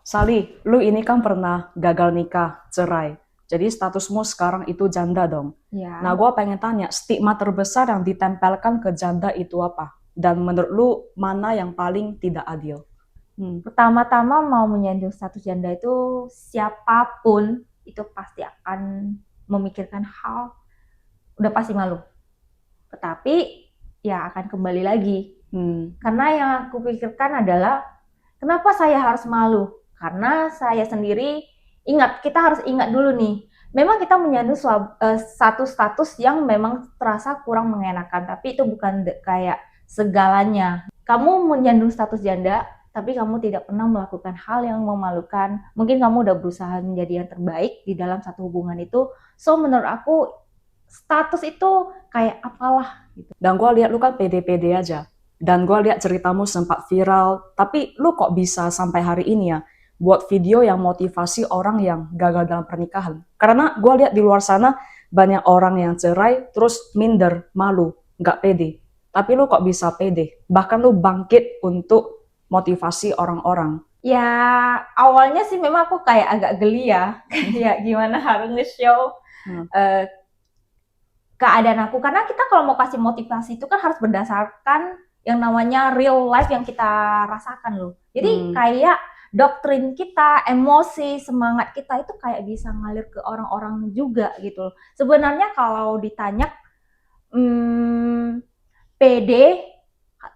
Sali, lu ini kan pernah gagal nikah, cerai. Jadi statusmu sekarang itu janda dong. Nah, Ya, gua pengen tanya, stigma terbesar yang ditempelkan ke janda itu apa? Dan menurut lu, mana yang paling tidak adil? Hmm. pertama-tama mau menyandung status janda itu siapapun itu pasti akan memikirkan hal udah pasti malu. Tetapi ya akan kembali lagi. Hmm. Karena yang aku pikirkan adalah kenapa saya harus malu? Karena saya sendiri ingat kita harus ingat dulu nih. Memang kita menyandung satu status yang memang terasa kurang mengenakan, tapi itu bukan kayak segalanya. Kamu menyandung status janda, tapi kamu tidak pernah melakukan hal yang memalukan. Mungkin kamu udah berusaha menjadi yang terbaik di dalam satu hubungan itu. So menurut aku status itu kayak apalah gitu. Dan gua lihat lu kan pede-pede aja. Dan gua lihat ceritamu sempat viral. Tapi lu kok bisa sampai hari ini ya buat video yang motivasi orang yang gagal dalam pernikahan? Karena gua lihat di luar sana banyak orang yang cerai terus minder, malu, nggak pede. Tapi lu kok bisa pede? Bahkan lu bangkit untuk motivasi orang-orang. Ya awalnya sih memang aku kayak agak geli ya, kayak gimana harus nge-show Hmm. uh, keadaan aku. Karena kita kalau mau kasih motivasi itu kan harus berdasarkan yang namanya real life yang kita rasakan loh. Jadi kayak doktrin kita, emosi, semangat kita itu kayak bisa ngalir ke orang-orang juga gitu loh. Sebenarnya kalau ditanya PD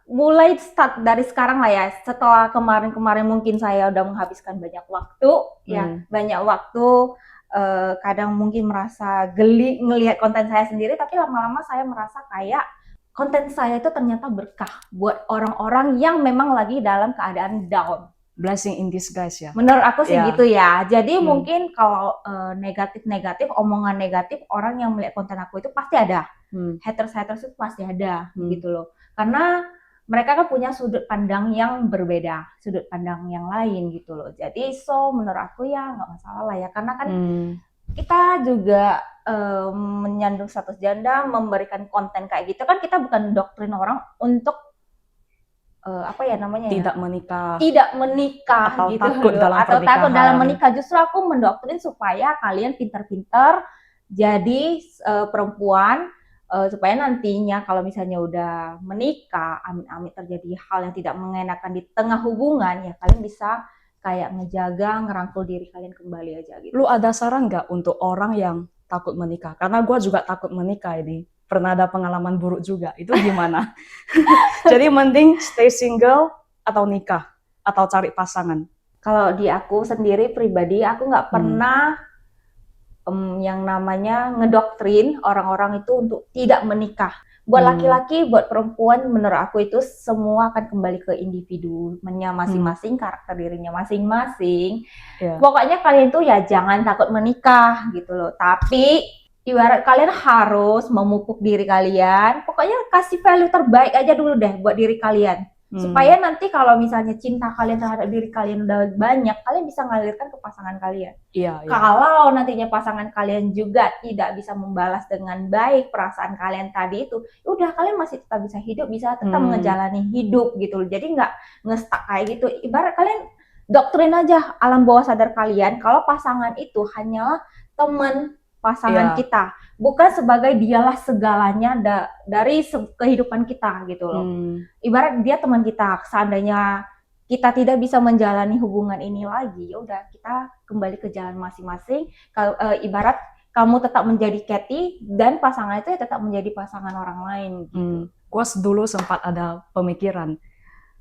mulai start dari sekarang lah ya. Setelah kemarin-kemarin mungkin saya udah menghabiskan banyak waktu, ya banyak waktu. Kadang mungkin merasa geli ngelihat konten saya sendiri, tapi lama-lama saya merasa kayak konten saya itu ternyata berkah buat orang-orang yang memang lagi dalam keadaan down. Blessing in disguise ya. Menurut aku sih Ya. gitu ya. Jadi mungkin kalau negatif-negatif, omongan negatif, orang yang melihat konten aku itu pasti ada. Haters-haters itu pasti ada gitu loh. Karena mereka kan punya sudut pandang yang berbeda, sudut pandang yang lain gitu loh. Jadi so menurut aku ya nggak masalah lah ya. Karena kan kita juga menyandung status janda, memberikan konten kayak gitu kan kita bukan doktrin orang untuk apa ya namanya ya? Tidak menikah. Tidak menikah atau gitu takut loh. dalam Atau takut pernikahan. dalam menikah. Justru aku mendoktrin supaya kalian pintar-pintar jadi perempuan supaya nantinya kalau misalnya udah menikah, amit-amit terjadi hal yang tidak mengenakan di tengah hubungan, ya kalian bisa kayak ngejaga, ngerangkul diri kalian kembali aja gitu. Lu ada saran nggak untuk orang yang takut menikah? Karena gue juga takut menikah ini. Pernah ada pengalaman buruk juga. Itu gimana? Jadi mending stay single atau nikah? Atau cari pasangan? Kalau di aku sendiri pribadi, aku nggak pernah yang namanya ngedoktrin orang-orang itu untuk tidak menikah. Buat laki-laki, buat perempuan, menurut aku itu semua akan kembali ke individunya masing-masing, karakter dirinya masing-masing. Pokoknya kalian tuh ya jangan takut menikah gitu loh. Tapi ibarat kalian harus memupuk diri kalian. Pokoknya kasih value terbaik aja dulu deh buat diri kalian. Supaya nanti kalau misalnya cinta kalian terhadap diri kalian udah banyak, kalian bisa ngalirkan ke pasangan kalian. Kalau nantinya pasangan kalian juga tidak bisa membalas dengan baik perasaan kalian tadi itu, udah kalian masih tetap bisa hidup, bisa tetap menjalani hidup gitu. Jadi nggak nge-stuck kayak gitu. Ibarat kalian doktrin aja alam bawah sadar kalian kalau pasangan itu hanyalah teman pasangan kita, bukan sebagai dialah segalanya dari kehidupan kita gitu loh. Ibarat dia teman kita, seandainya kita tidak bisa menjalani hubungan ini lagi, ya udah kita kembali ke jalan masing-masing. Kalau ibarat kamu tetap menjadi Kathy dan pasangan itu ya tetap menjadi pasangan orang lain. Gitu. Gua dulu sempat ada pemikiran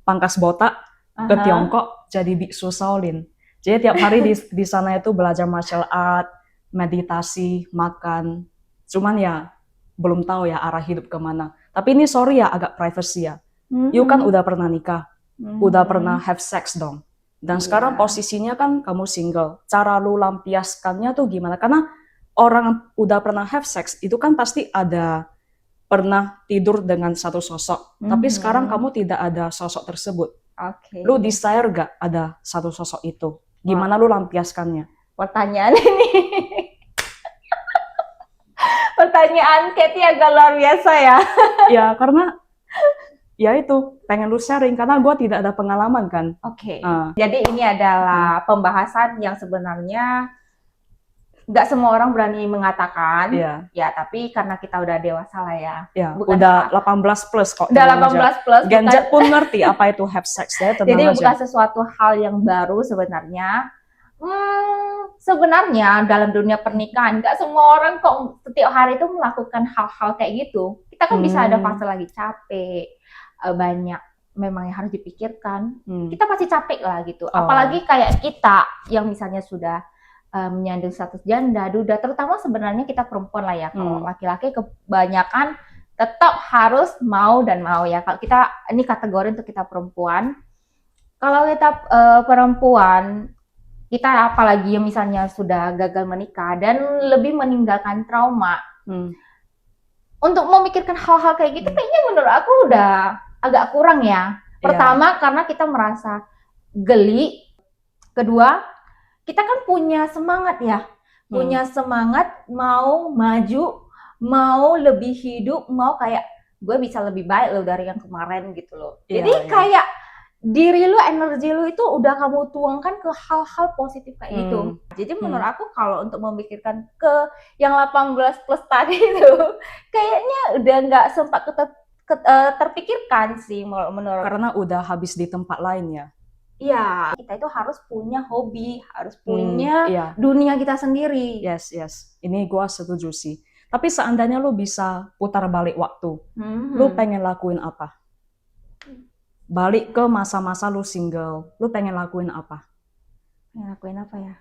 pangkas botak ke Tiongkok jadi biksu Shaolin. Jadi tiap hari di sana itu belajar martial art, meditasi, makan. Cuman ya belum tahu ya arah hidup kemana. Tapi ini sorry ya agak privacy ya. You kan udah pernah nikah, udah pernah have sex dong. Dan sekarang posisinya kan kamu single. Cara lu lampiaskannya tuh gimana? Karena orang udah pernah have sex itu kan pasti ada pernah tidur dengan satu sosok. Tapi sekarang kamu tidak ada sosok tersebut. Lu desire gak ada satu sosok itu? Gimana lu lampiaskannya? Pertanyaan ini pertanyaan Kathy agak luar biasa ya. Ya karena ya itu pengen lu sharing karena gue tidak ada pengalaman kan. Oke. Ah, Jadi ini adalah pembahasan yang sebenarnya nggak semua orang berani mengatakan. iya, Ya, tapi karena kita udah dewasa lah ya. ya, Bukan udah 18 plus kok. Udah tenang aja. 18 plus, Gen bukan, Z pun ngerti apa itu have sex ya, tenang jadi aja. bukan sesuatu hal yang baru sebenarnya. Sebenarnya dalam dunia pernikahan nggak semua orang kok setiap hari itu melakukan hal-hal kayak gitu. Kita kan bisa ada fase lagi capek, banyak memang yang harus dipikirkan. Kita pasti capek lah gitu. Apalagi kayak kita yang misalnya sudah menyandung status janda, duda, terutama sebenarnya kita perempuan lah ya. Kalau laki-laki kebanyakan tetap harus mau dan mau ya. Kalau kita, ini kategori untuk kita perempuan. Kalau kita perempuan, kita apalagi yang misalnya sudah gagal menikah dan lebih meninggalkan trauma, untuk memikirkan hal-hal kayak gitu kayaknya menurut aku udah agak kurang ya. Pertama karena kita merasa geli, kedua kita kan punya semangat ya, punya semangat mau maju, mau lebih hidup, mau kayak gue bisa lebih baik loh dari yang kemarin gitu loh. Jadi kayak diri lu, energi lu itu udah kamu tuangkan ke hal-hal positif kayak gitu. Jadi menurut aku kalau untuk memikirkan ke yang 18 plus tadi itu kayaknya udah nggak sempat terpikirkan sih menurut. Karena udah habis di tempat lain ya. Iya, kita itu harus punya hobi, harus punya dunia kita sendiri. Yes. Ini gua setuju sih. Tapi seandainya lu bisa putar balik waktu, lu pengen lakuin apa? Balik ke masa-masa lu single, lu pengen lakuin apa? Pengen lakuin apa ya?